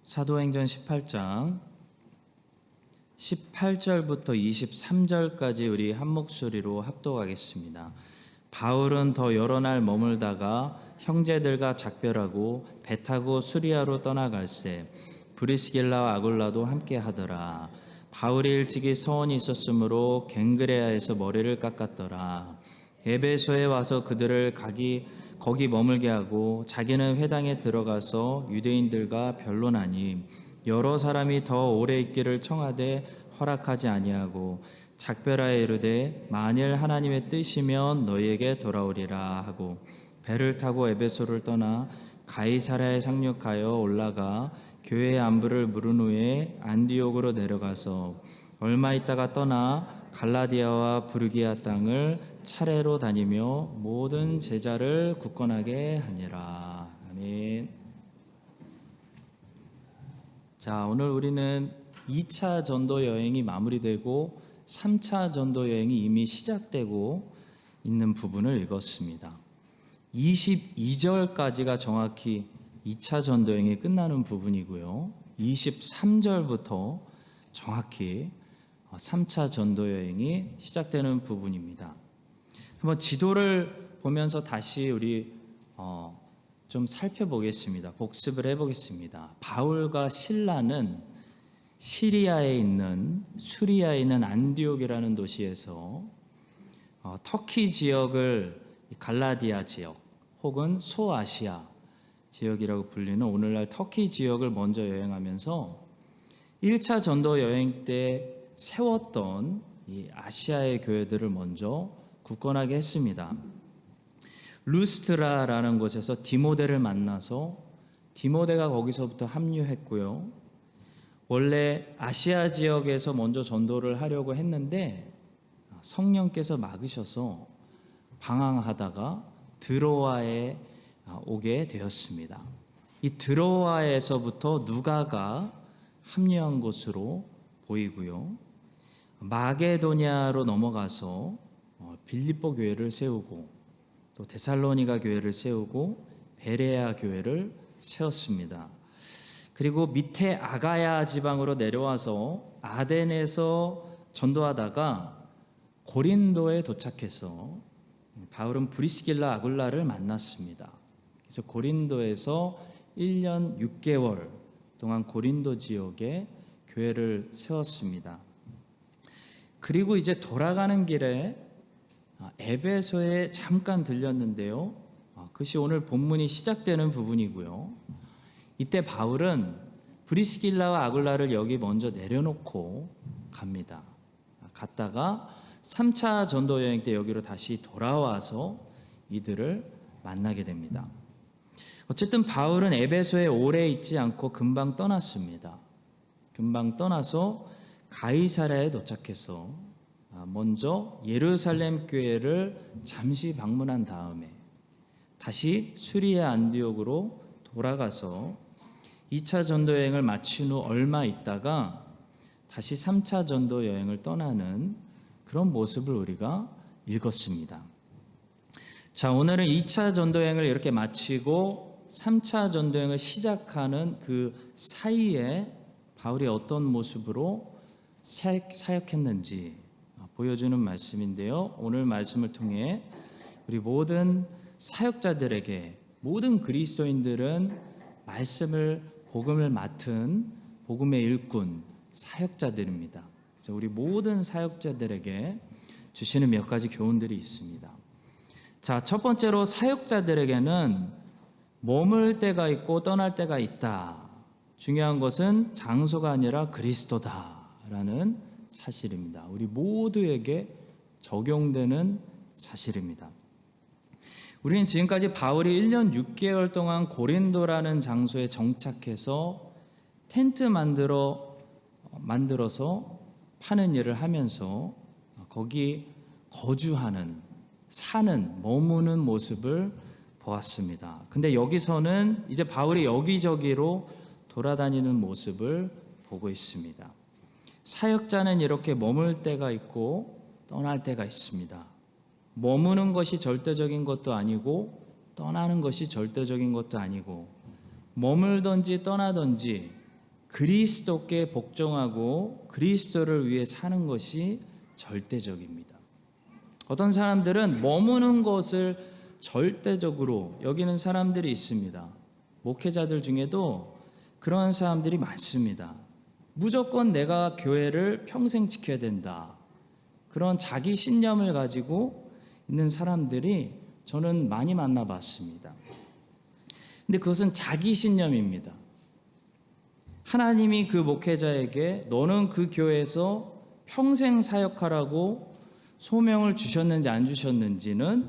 사도행전 18장 18절부터 23절까지 우리 한 목소리로 합독하겠습니다. 바울은 더 여러 날 머물다가 형제들과 작별하고 배 타고 수리아로 떠나갈새 브리스길라와 아굴라도 함께 하더라. 바울이 일찍이 서원이 있었으므로 갱그레아에서 머리를 깎았더라. 에베소에 와서 그들을 거기 머물게 하고 자기는 회당에 들어가서 유대인들과 변론하니 여러 사람이 더 오래 있기를 청하되 허락하지 아니하고 작별하여 이르되 만일 하나님의 뜻이면 너희에게 돌아오리라 하고 배를 타고 에베소를 떠나 가이사랴에 상륙하여 올라가 교회의 안부를 물은 후에 안디옥으로 내려가서 얼마 있다가 떠나 갈라디아와 부르기아 땅을 차례로 다니며 모든 제자를 굳건하게 하니라. 아멘. 자, 오늘 우리는 2차 전도 여행이 마무리되고 3차 전도 여행이 이미 시작되고 있는 부분을 읽었습니다. 22절까지가 정확히 2차 전도 여행이 끝나는 부분이고요. 23절부터 정확히 3차 전도 여행이 시작되는 부분입니다. 한번 지도를 보면서 다시 우리 좀 살펴보겠습니다. 복습을 해보겠습니다. 바울과 실라는 시리아에 있는 수리아에 있는 안디옥이라는 도시에서 터키 지역을 갈라디아 지역 혹은 소아시아 지역이라고 불리는 오늘날 터키 지역을 먼저 여행하면서 1차 전도 여행 때 세웠던 이 아시아의 교회들을 먼저 굳건하게 했습니다. 루스트라라는 곳에서 디모데를 만나서 디모데가 거기서부터 합류했고요. 원래 아시아 지역에서 먼저 전도를 하려고 했는데 성령께서 막으셔서 방황하다가 드로아에 오게 되었습니다. 이 드로아에서부터 누가가 합류한 곳으로 보이고요. 마게도냐로 넘어가서 빌립보 교회를 세우고 또 데살로니가 교회를 세우고 베레아 교회를 세웠습니다. 그리고 밑에 아가야 지방으로 내려와서 아덴에서 전도하다가 고린도에 도착해서 바울은 브리스길라 아굴라를 만났습니다. 그래서 고린도에서 1년 6개월 동안 고린도 지역에 교회를 세웠습니다. 그리고 이제 돌아가는 길에 에베소에 잠깐 들렸는데요. 그것이 오늘 본문이 시작되는 부분이고요. 이때 바울은 브리스길라와 아굴라를 여기 먼저 내려놓고 갑니다. 갔다가 3차 전도 여행 때 여기로 다시 돌아와서 이들을 만나게 됩니다. 어쨌든 바울은 에베소에 오래 있지 않고 금방 떠났습니다. 금방 떠나서 가이사랴에 도착해서 먼저 예루살렘 교회를 잠시 방문한 다음에 다시 수리아 안디옥으로 돌아가서 2차 전도 여행을 마친 후 얼마 있다가 다시 3차 전도 여행을 떠나는 그런 모습을 우리가 읽었습니다. 자, 오늘은 2차 전도 여행을 이렇게 마치고 3차 전도 여행을 시작하는 그 사이에 바울이 어떤 모습으로 사역했는지 보여주는 말씀인데요. 오늘 말씀을 통해 우리 모든 사역자들에게 모든 그리스도인들은 복음을 맡은 복음의 일꾼 사역자들입니다. 그래서 우리 모든 사역자들에게 주시는 몇 가지 교훈들이 있습니다. 자, 첫 번째로 사역자들에게는 머물 때가 있고 떠날 때가 있다. 중요한 것은 장소가 아니라 그리스도다라는 사실입니다. 우리 모두에게 적용되는 사실입니다. 우리는 지금까지 바울이 1년 6개월 동안 고린도라는 장소에 정착해서 텐트 만들어서 파는 일을 하면서 거기 거주하는, 사는, 머무는 모습을 보았습니다. 근데 여기서는 이제 바울이 여기저기로 돌아다니는 모습을 보고 있습니다. 사역자는 이렇게 머물 때가 있고 떠날 때가 있습니다. 머무는 것이 절대적인 것도 아니고 떠나는 것이 절대적인 것도 아니고 머물든지 떠나든지 그리스도께 복종하고 그리스도를 위해 사는 것이 절대적입니다. 어떤 사람들은 머무는 것을 절대적으로 여기는 사람들이 있습니다. 목회자들 중에도 그런 사람들이 많습니다. 무조건 내가 교회를 평생 지켜야 된다. 그런 자기 신념을 가지고 있는 사람들이 저는 많이 만나봤습니다. 근데 그것은 자기 신념입니다. 하나님이 그 목회자에게 너는 그 교회에서 평생 사역하라고 소명을 주셨는지 안 주셨는지는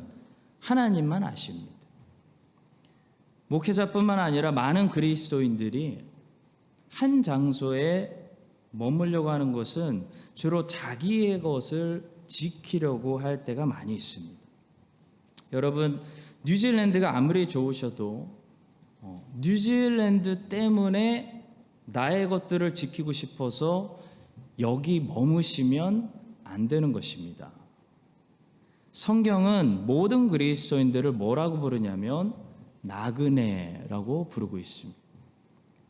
하나님만 아십니다. 목회자뿐만 아니라 많은 그리스도인들이 한 장소에 머물려고 하는 것은 주로 자기의 것을 지키려고 할 때가 많이 있습니다. 여러분, 뉴질랜드가 아무리 좋으셔도 뉴질랜드 때문에 나의 것들을 지키고 싶어서 여기 머무시면 안 되는 것입니다. 성경은 모든 그리스도인들을 뭐라고 부르냐면 나그네라고 부르고 있습니다.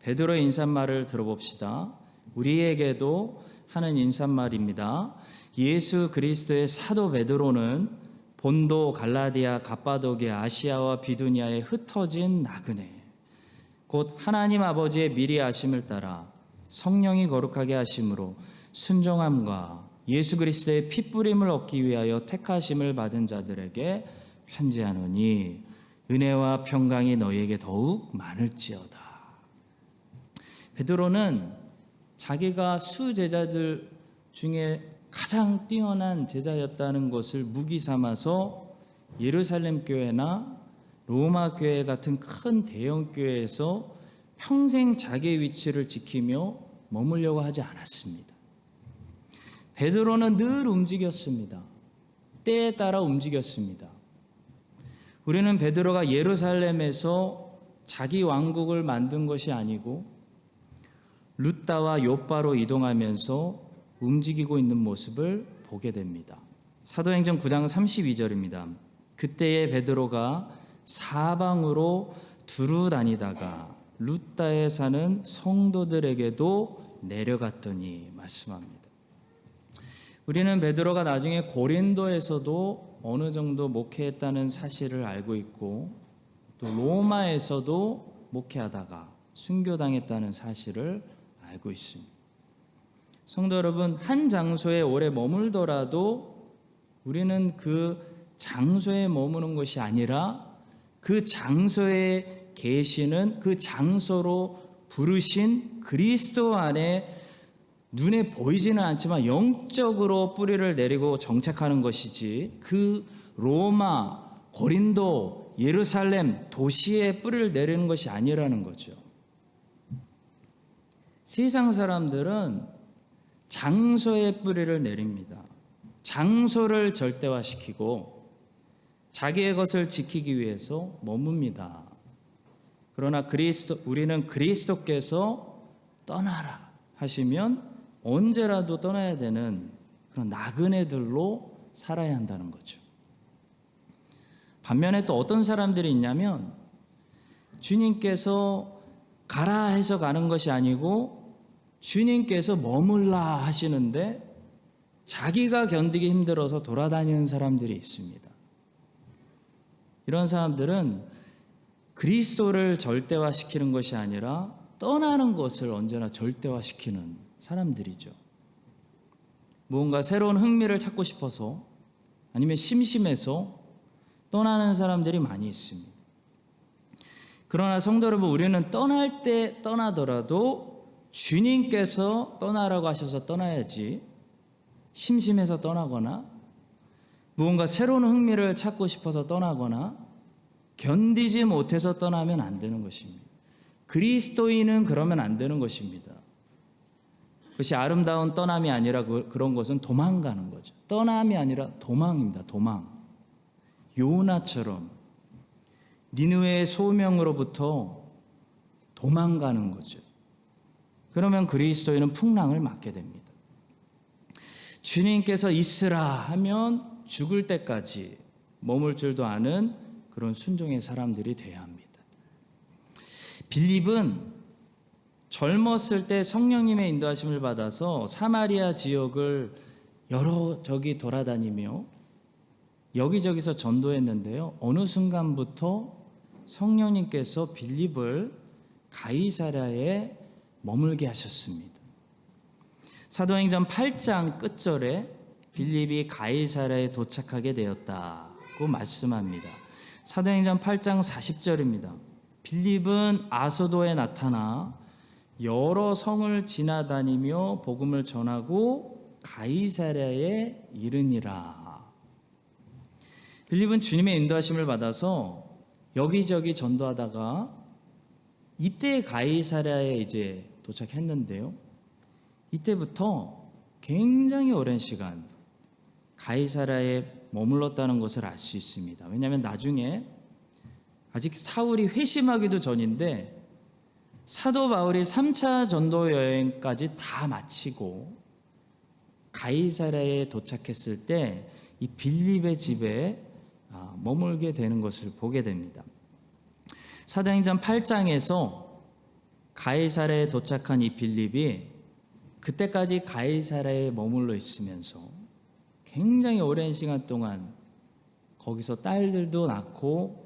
베드로의 인사말을 들어봅시다. 우리에게도 하는 인사말입니다. 예수 그리스도의 사도 베드로는 본도, 갈라디아, 갑바도기아, 아시아와 비두니아에 흩어진 나그네, 곧 하나님 아버지의 미리 아심을 따라 성령이 거룩하게 하심으로 순종함과 예수 그리스도의 핏부림을 얻기 위하여 택하심을 받은 자들에게 편지하노니 은혜와 평강이 너희에게 더욱 많을지어다. 베드로는 자기가 수제자들 중에 가장 뛰어난 제자였다는 것을 무기 삼아서 예루살렘 교회나 로마 교회 같은 큰 대형 교회에서 평생 자기의 위치를 지키며 머물려고 하지 않았습니다. 베드로는 늘 움직였습니다. 때에 따라 움직였습니다. 우리는 베드로가 예루살렘에서 자기 왕국을 만든 것이 아니고 룻다와 욥바로 이동하면서 움직이고 있는 모습을 보게 됩니다. 사도행전 9장 32절입니다. 그때에 베드로가 사방으로 두루 다니다가 룻다에 사는 성도들에게도 내려갔더니 말씀합니다. 우리는 베드로가 나중에 고린도에서도 어느 정도 목회했다는 사실을 알고 있고 또 로마에서도 목회하다가 순교당했다는 사실을 알고 있습니다. 성도 여러분, 한 장소에 오래 머물더라도 우리는 그 장소에 머무는 것이 아니라 그 장소에 계시는 그 장소로 부르신 그리스도 안에 눈에 보이지는 않지만 영적으로 뿌리를 내리고 정착하는 것이지 그 로마, 고린도, 예루살렘 도시에 뿌리를 내리는 것이 아니라는 거죠. 세상 사람들은 장소에 뿌리를 내립니다. 장소를 절대화시키고 자기의 것을 지키기 위해서 머뭅니다. 그러나 우리는 그리스도께서 떠나라 하시면 언제라도 떠나야 되는 그런 나그네들로 살아야 한다는 거죠. 반면에 또 어떤 사람들이 있냐면 주님께서 가라 해서 가는 것이 아니고 주님께서 머물라 하시는데 자기가 견디기 힘들어서 돌아다니는 사람들이 있습니다. 이런 사람들은 그리스도를 절대화시키는 것이 아니라 떠나는 것을 언제나 절대화시키는 사람들이죠. 무언가 새로운 흥미를 찾고 싶어서 아니면 심심해서 떠나는 사람들이 많이 있습니다. 그러나 성도 여러분, 우리는 떠날 때 떠나더라도 주님께서 떠나라고 하셔서 떠나야지 심심해서 떠나거나 무언가 새로운 흥미를 찾고 싶어서 떠나거나 견디지 못해서 떠나면 안 되는 것입니다. 그리스도인은 그러면 안 되는 것입니다. 그것이 아름다운 떠남이 아니라 그런 것은 도망가는 거죠. 떠남이 아니라 도망입니다. 도망. 요나처럼 니느웨의 소명으로부터 도망가는 거죠. 그러면 그리스도인은 풍랑을 맞게 됩니다. 주님께서 있으라 하면 죽을 때까지 머물 줄도 아는 그런 순종의 사람들이 돼야 합니다. 빌립은 젊었을 때 성령님의 인도하심을 받아서 사마리아 지역을 여러저기 돌아다니며 여기저기서 전도했는데요. 어느 순간부터 성령님께서 빌립을 가이사랴에 머물게 하셨습니다. 사도행전 8장 끝절에 빌립이 가이사랴에 도착하게 되었다고 말씀합니다. 사도행전 8장 40절입니다. 빌립은 아소도에 나타나 여러 성을 지나다니며 복음을 전하고 가이사랴에 이르니라. 빌립은 주님의 인도하심을 받아서 여기저기 전도하다가 이때 가이사랴에 이제 도착했는데요. 이때부터 굉장히 오랜 시간 가이사랴에 머물렀다는 것을 알 수 있습니다. 왜냐하면 나중에 아직 사울이 회심하기도 전인데 사도 바울이 3차 전도 여행까지 다 마치고 가이사랴에 도착했을 때 이 빌립의 집에 머물게 되는 것을 보게 됩니다. 사도행전 8장에서 가이사랴에 도착한 이 빌립이 그때까지 가이사랴에 머물러 있으면서 굉장히 오랜 시간 동안 거기서 딸들도 낳고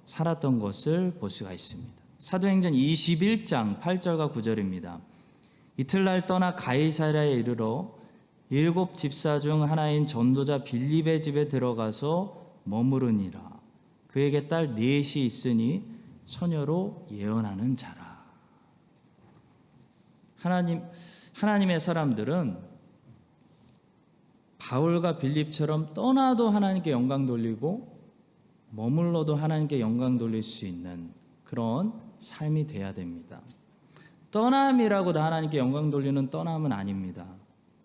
살았던 것을 볼 수가 있습니다. 사도행전 21장 8절과 9절입니다. 이틀날 떠나 가이사랴에 이르러 7 집사 중 하나인 전도자 빌립의 집에 들어가서 머무르니라. 그에게 딸 넷이 있으니 처녀로 예언하는 자라. 하나님의 사람들은 바울과 빌립처럼 떠나도 하나님께 영광 돌리고 머물러도 하나님께 영광 돌릴 수 있는 그런 삶이 돼야 됩니다. 떠남이라고 하나님께 영광 돌리는 떠남은 아닙니다.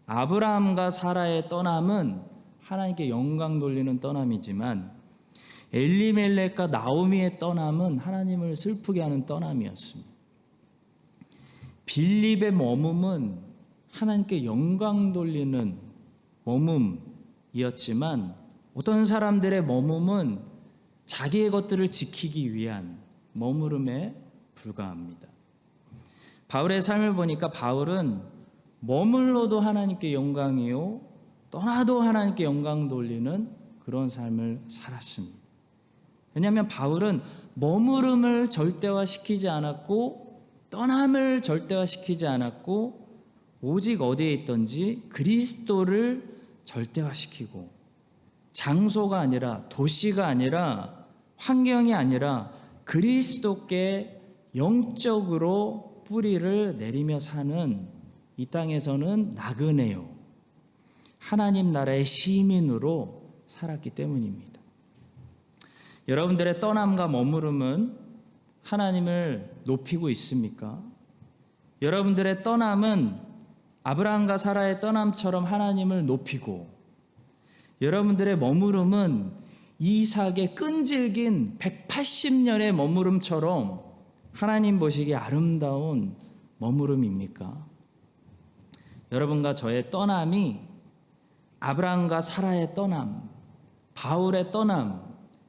아브라함과 사라의 떠남은 하나님께 영광 돌리는 떠남이지만 엘리멜렉과 나오미의 떠남은 하나님을 슬프게 하는 떠남이었습니다. 빌립의 머뭅은 하나님께 영광 돌리는 머뭅이었지만 어떤 사람들의 머뭅은 자기의 것들을 지키기 위한 머무름에 불과합니다. 바울의 삶을 보니까 바울은 머물러도 하나님께 영광이요 떠나도 하나님께 영광 돌리는 그런 삶을 살았습니다. 왜냐하면 바울은 머무름을 절대화시키지 않았고 떠남을 절대화시키지 않았고 오직 어디에 있던지 그리스도를 절대화시키고 장소가 아니라 도시가 아니라 환경이 아니라 그리스도께 영적으로 뿌리를 내리며 사는 이 땅에서는 나그네요 하나님 나라의 시민으로 살았기 때문입니다. 여러분들의 떠남과 머무름은 하나님을 높이고 있습니까? 여러분들의 떠남은 아브라함과 사라의 떠남처럼 하나님을 높이고 여러분들의 머무름은 이삭의 끈질긴 180년의 머무름처럼 하나님 보시기에 아름다운 머무름입니까? 여러분과 저의 떠남이 아브라함과 사라의 떠남, 바울의 떠남,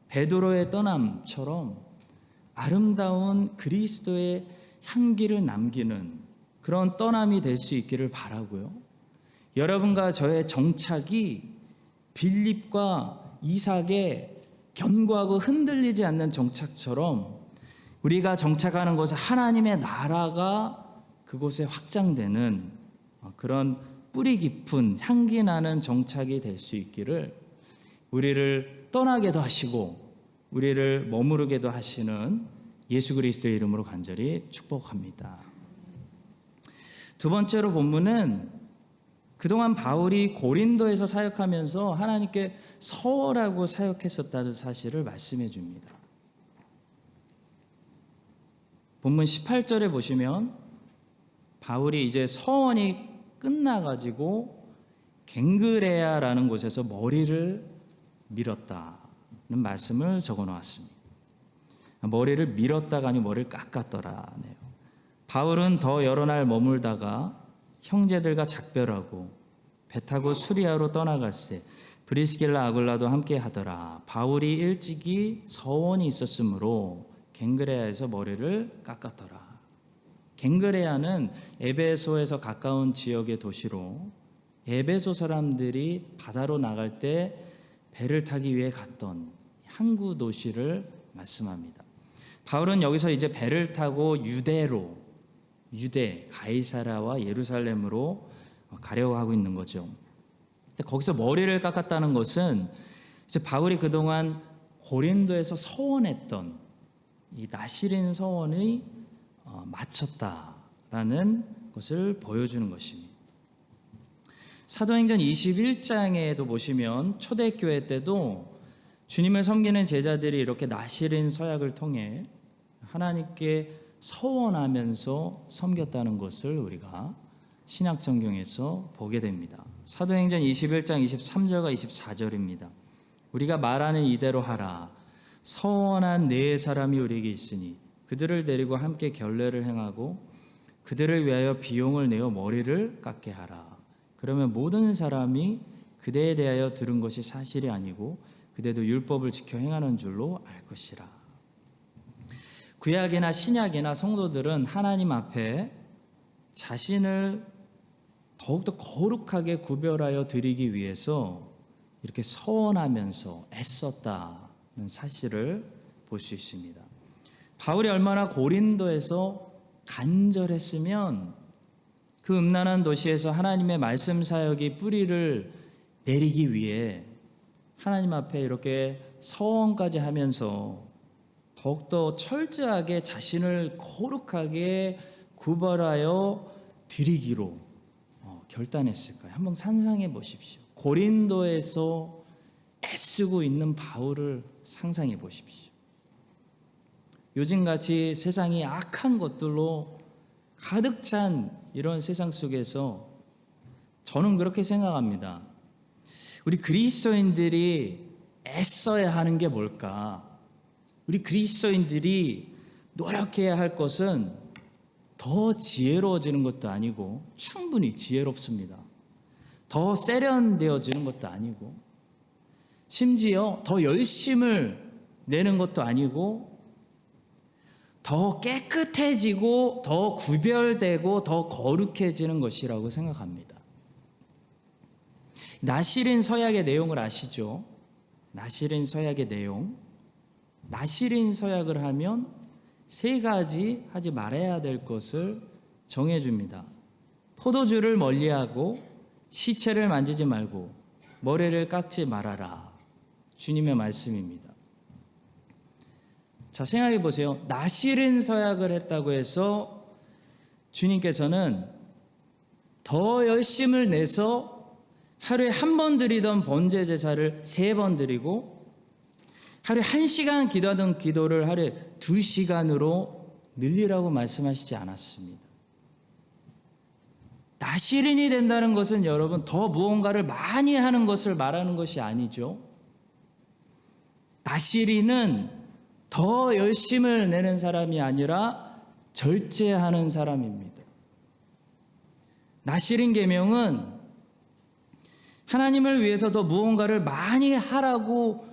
베드로의 떠남처럼 아름다운 그리스도의 향기를 남기는 그런 떠남이 될 수 있기를 바라고요. 여러분과 저의 정착이 빌립과 이삭의 견고하고 흔들리지 않는 정착처럼 우리가 정착하는 곳에 하나님의 나라가 그곳에 확장되는 그런 뿌리 깊은 향기 나는 정착이 될 수 있기를 우리를 떠나게도 하시고 우리를 머무르게도 하시는 예수 그리스도의 이름으로 간절히 축복합니다. 두 번째로 본문은 그동안 바울이 고린도에서 사역하면서 하나님께 서원하고 사역했었다는 사실을 말씀해 줍니다. 본문 18절에 보시면 바울이 이제 서원이 끝나가지고 갱그레아라는 곳에서 머리를 밀었다는 말씀을 적어 놓았습니다. 머리를 밀었다가 아니고 머리를 깎았더라네요. 바울은 더 여러 날 머물다가 형제들과 작별하고 배 타고 수리아로 떠나갈새 브리스길라 아굴라도 함께 하더라. 바울이 일찍이 서원이 있었으므로 갱그레아에서 머리를 깎았더라. 갱그레아는 에베소에서 가까운 지역의 도시로 에베소 사람들이 바다로 나갈 때 배를 타기 위해 갔던 항구 도시를 말씀합니다. 바울은 여기서 이제 배를 타고 유대 가이사라와 예루살렘으로 가려고 하고 있는 거죠. 근데 거기서 머리를 깎았다는 것은 이제 바울이 그동안 고린도에서 서원했던 이 나시린 서원이 마쳤다라는 것을 보여주는 것입니다. 사도행전 21장에도 보시면 초대교회 때도 주님을 섬기는 제자들이 이렇게 나시린 서약을 통해 하나님께 서원하면서 섬겼다는 것을 우리가 신약성경에서 보게 됩니다. 사도행전 21장 23절과 24절입니다. 우리가 말하는 이대로 하라. 서원한 네 사람이 우리에게 있으니 그들을 데리고 함께 결례를 행하고 그들을 위하여 비용을 내어 머리를 깎게 하라. 그러면 모든 사람이 그대에 대하여 들은 것이 사실이 아니고 그대도 율법을 지켜 행하는 줄로 알 것이라. 구약이나 신약이나 성도들은 하나님 앞에 자신을 더욱더 거룩하게 구별하여 드리기 위해서 이렇게 서원하면서 애썼다는 사실을 볼 수 있습니다. 바울이 얼마나 고린도에서 간절했으면 그 음란한 도시에서 하나님의 말씀 사역이 뿌리를 내리기 위해 하나님 앞에 이렇게 서원까지 하면서 더욱더 철저하게 자신을 거룩하게 구별하여 드리기로 결단했을까요? 한번 상상해 보십시오. 고린도에서 애쓰고 있는 바울을 상상해 보십시오. 요즘같이 세상이 악한 것들로 가득 찬 이런 세상 속에서 저는 그렇게 생각합니다. 우리 그리스도인들이 애써야 하는 게 뭘까? 우리 그리스도인들이 노력해야 할 것은 더 지혜로워지는 것도 아니고 충분히 지혜롭습니다. 더 세련되어지는 것도 아니고 심지어 더 열심을 내는 것도 아니고 더 깨끗해지고 더 구별되고 더 거룩해지는 것이라고 생각합니다. 나시린 서약의 내용을 아시죠? 나시린 서약의 내용. 나시린 서약을 하면 세 가지 하지 말아야 될 것을 정해줍니다. 포도주를 멀리하고 시체를 만지지 말고 머리를 깎지 말아라. 주님의 말씀입니다. 자, 생각해 보세요. 나시린 서약을 했다고 해서 주님께서는 더 열심을 내서 하루에 한 번 드리던 번제 제사를 3번 드리고 하루에 1시간 기도하던 기도를 하루에 2시간으로 늘리라고 말씀하시지 않았습니다. 나시린이 된다는 것은 여러분 더 무언가를 많이 하는 것을 말하는 것이 아니죠. 나시린은 더 열심을 내는 사람이 아니라 절제하는 사람입니다. 나시린 계명은 하나님을 위해서 더 무언가를 많이 하라고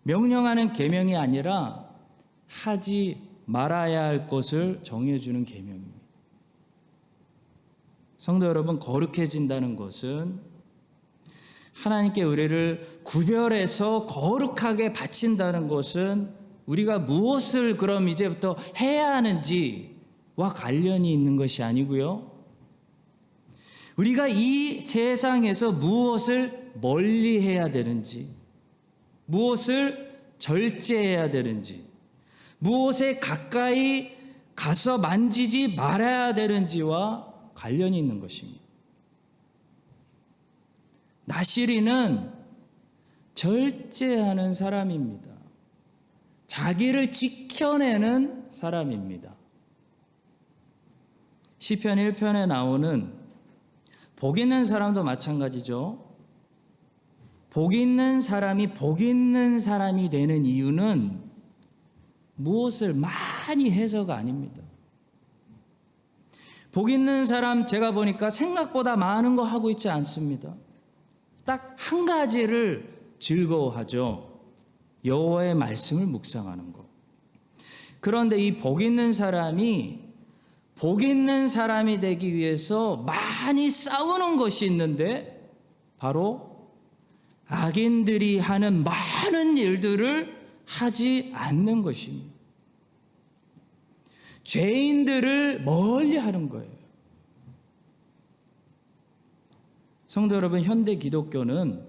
명령하는 계명이 아니라 하지 말아야 할 것을 정해주는 계명입니다. 성도 여러분, 거룩해진다는 것은 하나님께 우리를 구별해서 거룩하게 바친다는 것은 우리가 무엇을 그럼 이제부터 해야 하는지와 관련이 있는 것이 아니고요. 우리가 이 세상에서 무엇을 멀리 해야 되는지, 무엇을 절제해야 되는지, 무엇에 가까이 가서 만지지 말아야 되는지와 관련이 있는 것입니다. 나시린은 절제하는 사람입니다. 자기를 지켜내는 사람입니다. 시편 1편에 나오는 복 있는 사람도 마찬가지죠. 복 있는 사람이 되는 이유는 무엇을 많이 해서가 아닙니다. 복 있는 사람 제가 보니까 생각보다 많은 거 하고 있지 않습니다. 딱 한 가지를 즐거워하죠. 여호와의 말씀을 묵상하는 것. 그런데 이 복 있는 사람이 복 있는 사람이 되기 위해서 많이 싸우는 것이 있는데 바로 악인들이 하는 많은 일들을 하지 않는 것입니다. 죄인들을 멀리 하는 거예요. 성도 여러분, 현대 기독교는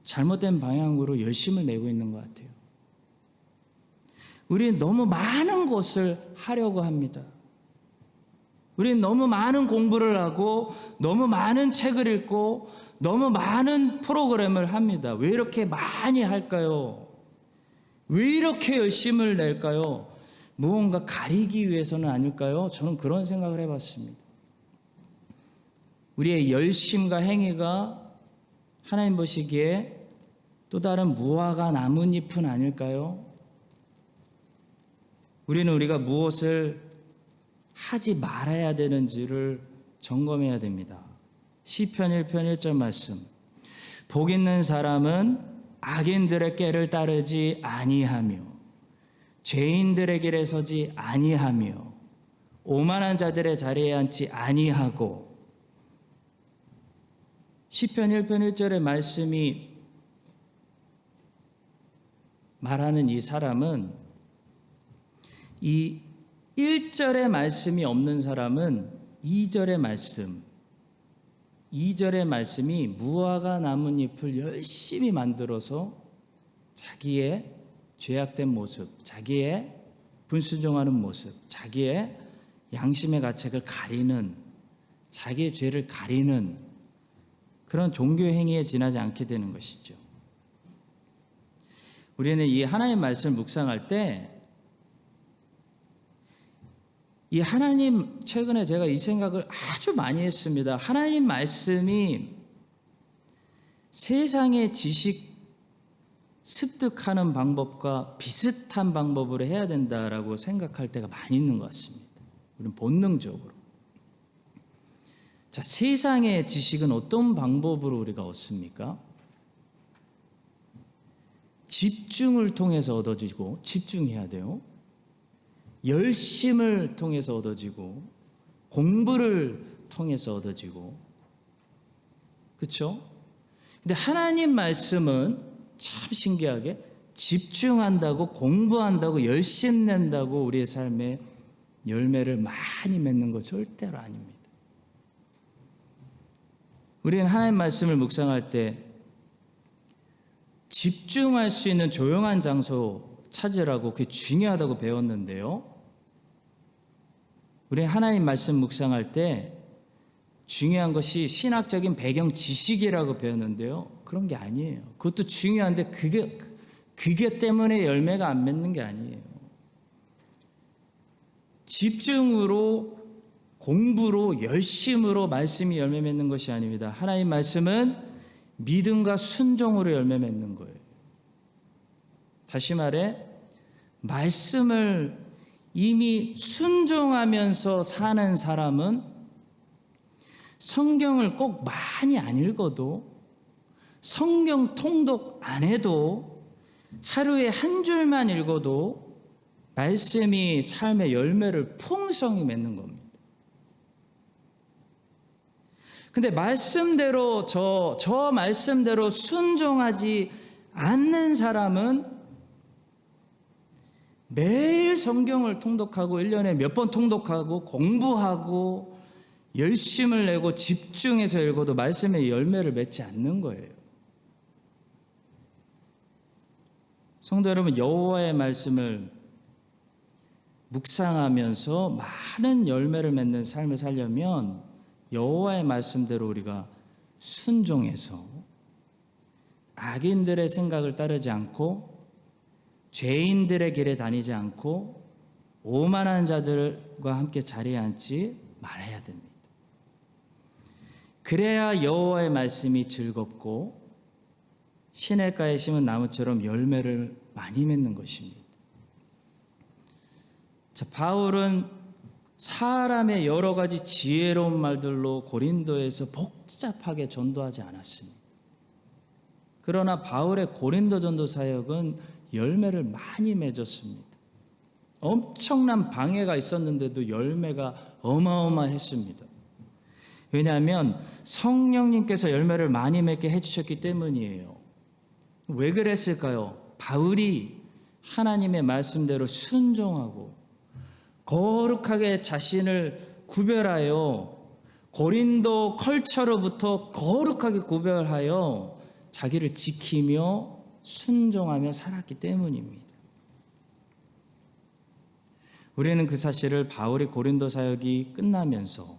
잘못된 방향으로 열심을 내고 있는 것 같아요. 우리는 너무 많은 것을 하려고 합니다. 우리는 너무 많은 공부를 하고 너무 많은 책을 읽고 너무 많은 프로그램을 합니다. 왜 이렇게 많이 할까요? 왜 이렇게 열심을 낼까요? 무언가 가리기 위해서는 아닐까요? 저는 그런 생각을 해봤습니다. 우리의 열심과 행위가 하나님 보시기에 또 다른 무화과 나뭇잎은 아닐까요? 우리는 우리가 무엇을 하지 말아야 되는지를 점검해야 됩니다. 시편 1편 1절 말씀. 복 있는 사람은 악인들의 꾀를 따르지 아니하며 죄인들의 길에 서지 아니하며 오만한 자들의 자리에 앉지 아니하고. 시편 1편 1절의 말씀이 말하는 이 사람은, 이 1절의 말씀이 없는 사람은 2절의 말씀이 무화과 나뭇잎을 열심히 만들어서 자기의 죄악된 모습, 자기의 불순종하는 모습, 자기의 양심의 가책을 가리는, 자기의 죄를 가리는 그런 종교 행위에 지나지 않게 되는 것이죠. 우리는 이 하나님 말씀을 묵상할 때 이 하나님, 최근에 제가 이 생각을 아주 많이 했습니다. 하나님 말씀이 세상의 지식 습득하는 방법과 비슷한 방법으로 해야 된다라고 생각할 때가 많이 있는 것 같습니다. 우리는 본능적으로. 자, 세상의 지식은 어떤 방법으로 우리가 얻습니까? 집중을 통해서 얻어지고, 집중해야 돼요. 열심을 통해서 얻어지고, 공부를 통해서 얻어지고, 그렇죠? 근데 하나님 말씀은 참 신기하게 집중한다고, 공부한다고, 열심 낸다고 우리의 삶에 열매를 많이 맺는 거 절대로 아닙니다. 우리는 하나님 말씀을 묵상할 때 집중할 수 있는 조용한 장소 찾으라고, 그게 중요하다고 배웠는데요. 우리 하나님 말씀 묵상할 때 중요한 것이 신학적인 배경 지식이라고 배웠는데요. 그런 게 아니에요. 그것도 중요한데 그게 때문에 열매가 안 맺는 게 아니에요. 집중으로, 공부로, 열심으로 말씀이 열매 맺는 것이 아닙니다. 하나님 말씀은 믿음과 순종으로 열매 맺는 거예요. 다시 말해, 말씀을 이미 순종하면서 사는 사람은 성경을 꼭 많이 안 읽어도, 성경 통독 안 해도, 하루에 한 줄만 읽어도 말씀이 삶의 열매를 풍성히 맺는 겁니다. 근데 말씀대로, 저 말씀대로 순종하지 않는 사람은 매일 성경을 통독하고 1년에 몇 번 통독하고 공부하고 열심을 내고 집중해서 읽어도 말씀의 열매를 맺지 않는 거예요. 성도 여러분, 여호와의 말씀을 묵상하면서 많은 열매를 맺는 삶을 살려면 여호와의 말씀대로 우리가 순종해서 악인들의 생각을 따르지 않고 죄인들의 길에 다니지 않고 오만한 자들과 함께 자리에 앉지 말아야 됩니다. 그래야 여호와의 말씀이 즐겁고 시냇가에 심은 나무처럼 열매를 많이 맺는 것입니다. 자, 바울은 사람의 여러 가지 지혜로운 말들로 고린도에서 복잡하게 전도하지 않았습니다. 그러나 바울의 고린도 전도 사역은 열매를 많이 맺었습니다. 엄청난 방해가 있었는데도 열매가 어마어마했습니다. 왜냐하면 성령님께서 열매를 많이 맺게 해주셨기 때문이에요. 왜 그랬을까요? 바울이 하나님의 말씀대로 순종하고 거룩하게 자신을 구별하여 고린도 컬처로부터 거룩하게 구별하여 자기를 지키며 순종하며 살았기 때문입니다. 우리는 그 사실을 바울이 고린도 사역이 끝나면서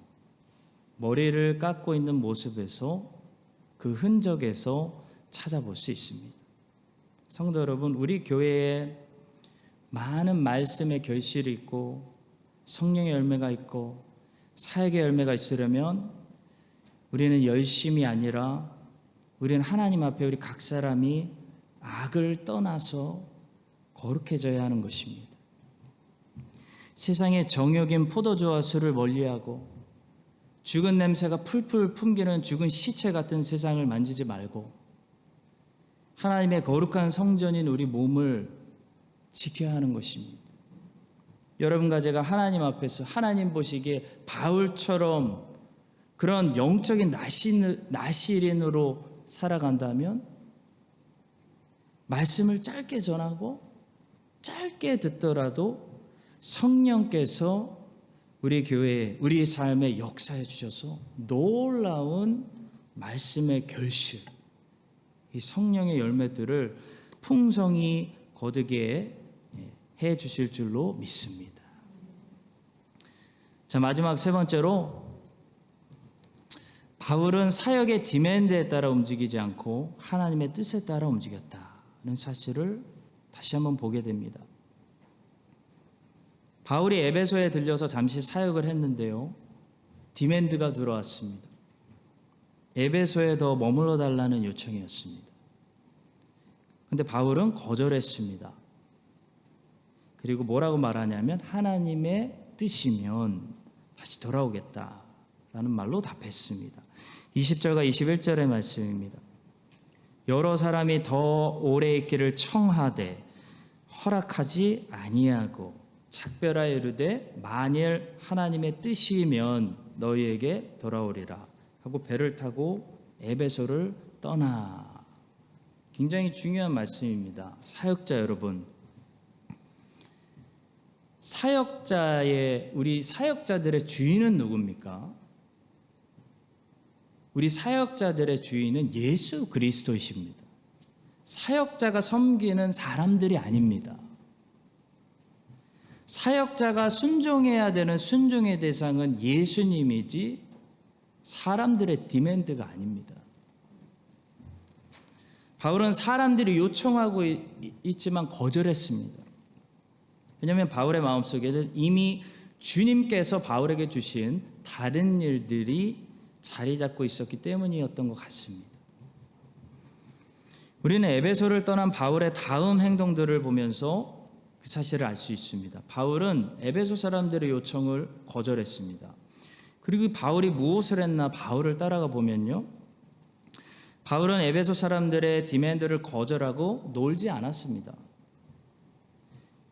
머리를 깎고 있는 모습에서 그 흔적에서 찾아볼 수 있습니다. 성도 여러분, 우리 교회에 많은 말씀의 결실이 있고 성령의 열매가 있고 사역의 열매가 있으려면 우리는 열심이 아니라 우리는 하나님 앞에 우리 각 사람이 악을 떠나서 거룩해져야 하는 것입니다. 세상의 정욕인 포도주와 술을 멀리하고 죽은 냄새가 풀풀 풍기는 죽은 시체 같은 세상을 만지지 말고 하나님의 거룩한 성전인 우리 몸을 지켜야 하는 것입니다. 여러분과 제가 하나님 앞에서 하나님 보시기에 바울처럼 그런 영적인 나시린으로 살아간다면 말씀을 짧게 전하고 짧게 듣더라도 성령께서 우리 교회에 우리 삶에 역사해 주셔서 놀라운 말씀의 결실, 이 성령의 열매들을 풍성히 거두게 해 주실 줄로 믿습니다. 자, 마지막 세 번째로 바울은 사역의 디맨드에 따라 움직이지 않고 하나님의 뜻에 따라 움직였다는 사실을 다시 한번 보게 됩니다. 바울이 에베소에 들려서 잠시 사역을 했는데요, 디맨드가 들어왔습니다. 에베소에 더 머물러 달라는 요청이었습니다. 그런데 바울은 거절했습니다. 그리고 뭐라고 말하냐면 하나님의 뜻이면 다시 돌아오겠다라는 말로 답했습니다. 20절과 21절의 말씀입니다. 여러 사람이 더 오래 있기를 청하되 허락하지 아니하고 작별하여 이르되 만일 하나님의 뜻이면 너희에게 돌아오리라 하고 배를 타고 에베소를 떠나. 굉장히 중요한 말씀입니다. 사역자 여러분, 우리 사역자들의 주인은 누굽니까? 우리 사역자들의 주인은 예수 그리스도이십니다. 사역자가 섬기는 사람들이 아닙니다. 사역자가 순종해야 되는 순종의 대상은 예수님이지 사람들의 디맨드가 아닙니다. 바울은 사람들이 요청하고 있지만 거절했습니다. 왜냐하면 바울의 마음속에 이미 주님께서 바울에게 주신 다른 일들이 자리 잡고 있었기 때문이었던 것 같습니다. 우리는 에베소를 떠난 바울의 다음 행동들을 보면서 그 사실을 알 수 있습니다. 바울은 에베소 사람들의 요청을 거절했습니다. 그리고 바울이 무엇을 했나 바울을 따라가 보면요, 바울은 에베소 사람들의 디맨드를 거절하고 놀지 않았습니다.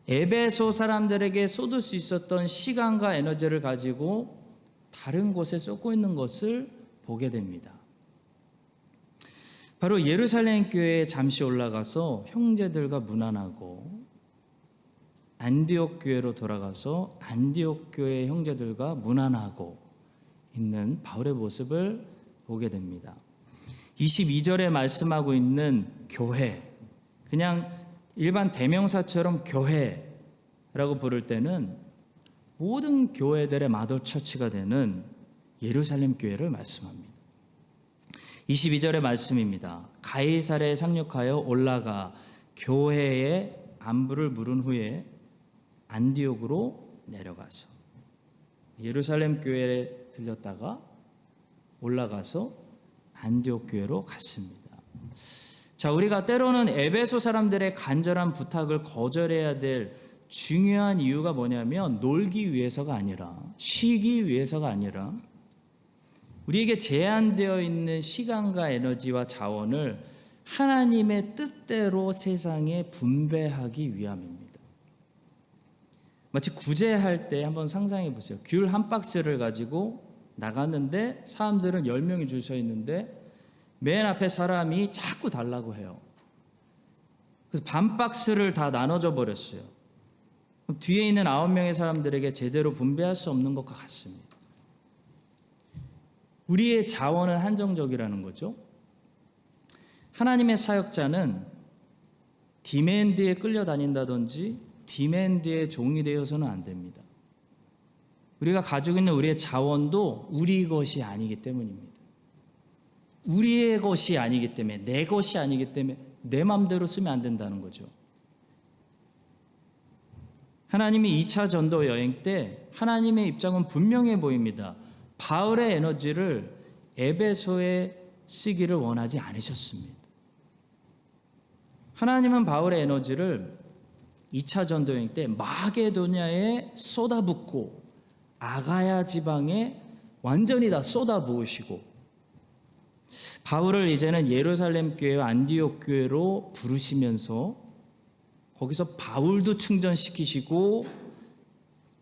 에베소 사람들에게 쏟을 수 있었던 시간과 에너지를 가지고 다른 곳에 쏟고 있는 것을 보게 됩니다. 바로 예루살렘 교회에 잠시 올라가서 형제들과 문안하고 안디옥 교회로 돌아가서 안디옥 교회 형제들과 문안하고 있는 바울의 모습을 보게 됩니다. 22절에 말씀하고 있는 교회, 그냥 일반 대명사처럼 교회라고 부를 때는 모든 교회들의 마더처치가 되는 예루살렘 교회를 말씀합니다. 22절의 말씀입니다. 가이사랴에 상륙하여 올라가 교회의 안부를 물은 후에 안디옥으로 내려가서 예루살렘 교회에 들렸다가 올라가서 안디옥 교회로 갔습니다. 자, 우리가 때로는 에베소 사람들의 간절한 부탁을 거절해야 될 중요한 이유가 뭐냐면 놀기 위해서가 아니라 쉬기 위해서가 아니라 우리에게 제한되어 있는 시간과 에너지와 자원을 하나님의 뜻대로 세상에 분배하기 위함입니다. 마치 구제할 때 한번 상상해 보세요. 귤 한 박스를 가지고 나갔는데 사람들은 10명이 줄 서 있는데 맨 앞에 사람이 자꾸 달라고 해요. 그래서 반 박스를 다 나눠줘 버렸어요. 그럼 뒤에 있는 9명의 사람들에게 제대로 분배할 수 없는 것과 같습니다. 우리의 자원은 한정적이라는 거죠. 하나님의 사역자는 디맨드에 끌려다닌다든지 디맨드의 종이 되어서는 안 됩니다. 우리가 가지고 있는 우리의 자원도 우리 것이 아니기 때문입니다. 우리의 것이 아니기 때문에, 내 것이 아니기 때문에 내 마음대로 쓰면 안 된다는 거죠. 하나님이 2차 전도 여행 때 하나님의 입장은 분명해 보입니다. 바울의 에너지를 에베소에 쓰기를 원하지 않으셨습니다. 하나님은 바울의 에너지를 2차 전도 여행 때 마게도냐에 쏟아붓고 아가야 지방에 완전히 다 쏟아부으시고 바울을 이제는 예루살렘 교회와 안디옥 교회로 부르시면서 거기서 바울도 충전시키시고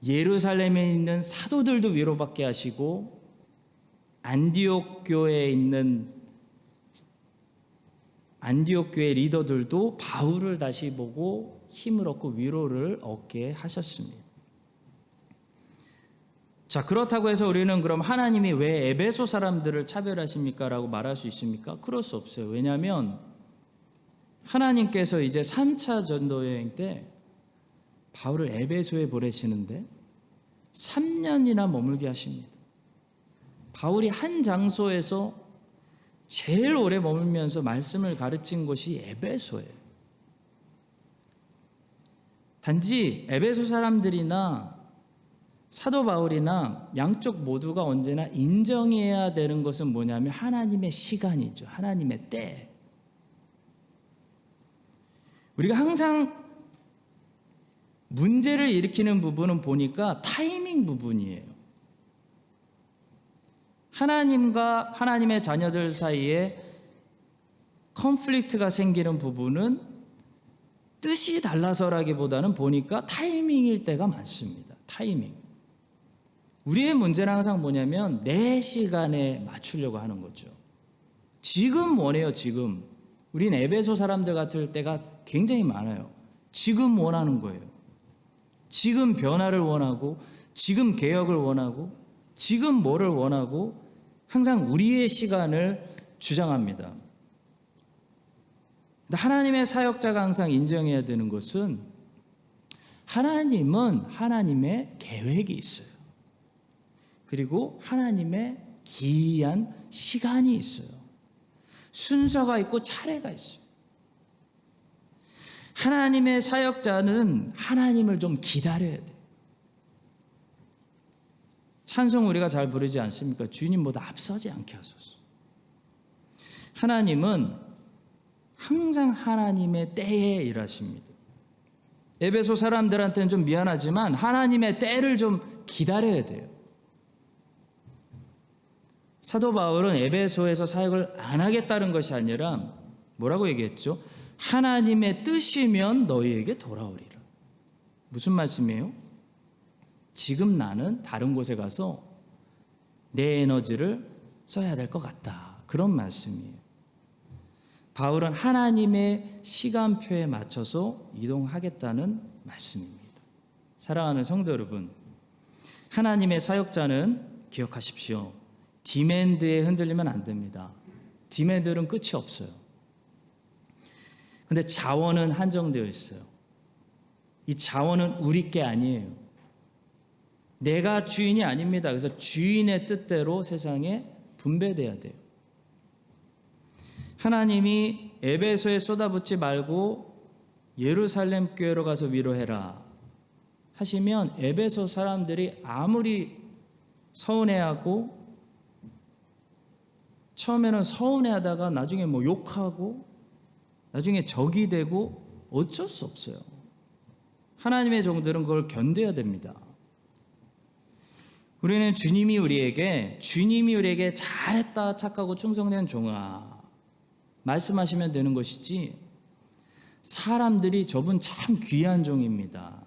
예루살렘에 있는 사도들도 위로받게 하시고 안디옥 교회에 있는 안디옥 교회 리더들도 바울을 다시 보고 힘을 얻고 위로를 얻게 하셨습니다. 자, 그렇다고 해서 우리는 그럼 하나님이 왜 에베소 사람들을 차별하십니까? 라고 말할 수 있습니까? 그럴 수 없어요. 왜냐하면 하나님께서 이제 3차 전도여행 때 바울을 에베소에 보내시는데 3년이나 머물게 하십니다. 바울이 한 장소에서 제일 오래 머물면서 말씀을 가르친 곳이 에베소예요. 단지 에베소 사람들이나 사도 바울이나 양쪽 모두가 언제나 인정해야 되는 것은 뭐냐면 하나님의 시간이죠. 하나님의 때. 우리가 항상 문제를 일으키는 부분은 보니까 타이밍 부분이에요. 하나님과 하나님의 자녀들 사이에 컨플릭트가 생기는 부분은 뜻이 달라서라기보다는 보니까 타이밍일 때가 많습니다. 타이밍. 우리의 문제는 항상 뭐냐면 내 시간에 맞추려고 하는 거죠. 지금 원해요. 지금. 우린 에베소 사람들 같을 때가 굉장히 많아요. 지금 원하는 거예요. 지금 변화를 원하고 지금 개혁을 원하고 지금 뭐를 원하고 항상 우리의 시간을 주장합니다. 근데 하나님의 사역자가 항상 인정해야 되는 것은 하나님은 하나님의 계획이 있어요. 그리고 하나님의 기이한 시간이 있어요. 순서가 있고 차례가 있어요. 하나님의 사역자는 하나님을 좀 기다려야 돼요. 찬송 우리가 잘 부르지 않습니까? 주님보다 앞서지 않게 하소서. 하나님은 항상 하나님의 때에 일하십니다. 에베소 사람들한테는 좀 미안하지만 하나님의 때를 좀 기다려야 돼요. 사도 바울은 에베소에서 사역을 안 하겠다는 것이 아니라 뭐라고 얘기했죠? 하나님의 뜻이면 너희에게 돌아오리라. 무슨 말씀이에요? 지금 나는 다른 곳에 가서 내 에너지를 써야 될 것 같다. 그런 말씀이에요. 바울은 하나님의 시간표에 맞춰서 이동하겠다는 말씀입니다. 사랑하는 성도 여러분, 하나님의 사역자는 기억하십시오. 디맨드에 흔들리면 안 됩니다. 디맨드는 끝이 없어요. 근데 자원은 한정되어 있어요. 이 자원은 우리 게 아니에요. 내가 주인이 아닙니다. 그래서 주인의 뜻대로 세상에 분배돼야 돼요. 하나님이 에베소에 쏟아붓지 말고 예루살렘 교회로 가서 위로해라 하시면 에베소 사람들이 아무리 서운해하고 처음에는 서운해하다가 나중에 뭐 욕하고 나중에 적이 되고 어쩔 수 없어요. 하나님의 종들은 그걸 견뎌야 됩니다. 우리는 주님이 우리에게 잘했다 착하고 충성된 종아 말씀하시면 되는 것이지 사람들이 저분 참 귀한 종입니다.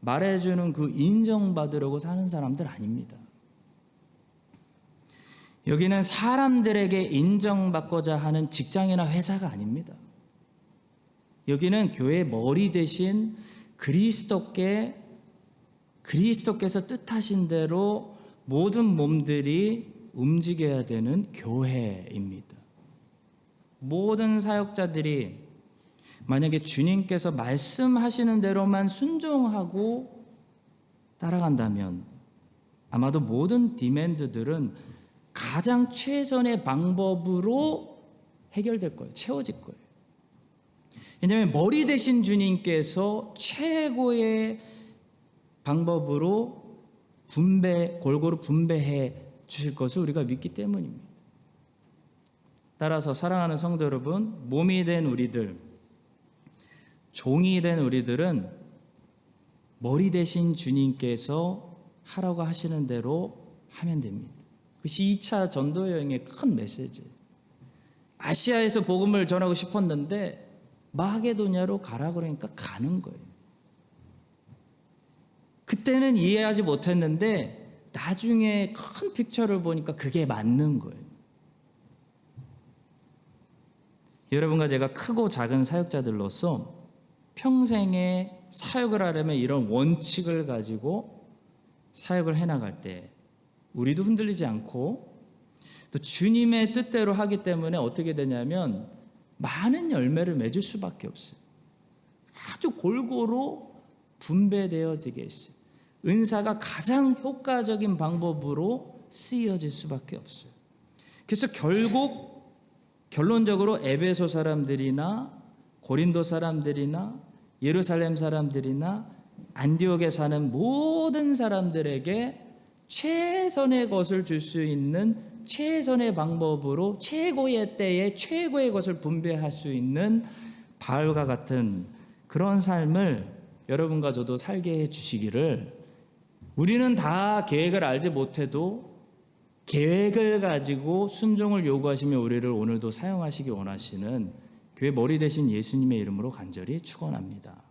말해주는 그 인정받으려고 사는 사람들 아닙니다. 여기는 사람들에게 인정받고자 하는 직장이나 회사가 아닙니다. 여기는 교회의 머리 대신 그리스도께서 뜻하신 대로 모든 몸들이 움직여야 되는 교회입니다. 모든 사역자들이 만약에 주님께서 말씀하시는 대로만 순종하고 따라간다면 아마도 모든 디맨드들은 가장 최선의 방법으로 해결될 거예요. 채워질 거예요. 왜냐하면 머리 대신 주님께서 최고의 방법으로 골고루 분배해 주실 것을 우리가 믿기 때문입니다. 따라서 사랑하는 성도 여러분, 몸이 된 우리들, 종이 된 우리들은 머리 대신 주님께서 하라고 하시는 대로 하면 됩니다. 그것이 2차 전도 여행의 큰 메시지예요. 아시아에서 복음을 전하고 싶었는데 마게도냐로 가라 그러니까 가는 거예요. 그때는 이해하지 못했는데 나중에 큰 픽처를 보니까 그게 맞는 거예요. 여러분과 제가 크고 작은 사역자들로서 평생에 사역을 하려면 이런 원칙을 가지고 사역을 해나갈 때 우리도 흔들리지 않고 또 주님의 뜻대로 하기 때문에 어떻게 되냐면 많은 열매를 맺을 수밖에 없어요. 아주 골고루 분배되어지게 있어요. 은사가 가장 효과적인 방법으로 쓰여질 수밖에 없어요. 그래서 결론적으로 에베소 사람들이나 고린도 사람들이나 예루살렘 사람들이나 안디옥에 사는 모든 사람들에게 최선의 것을 줄 수 있는 최선의 방법으로 최고의 때에 최고의 것을 분배할 수 있는 바울과 같은 그런 삶을 여러분과 저도 살게 해주시기를, 우리는 다 계획을 알지 못해도 계획을 가지고 순종을 요구하시며 우리를 오늘도 사용하시기 원하시는 교회 머리 대신 예수님의 이름으로 간절히 축원합니다.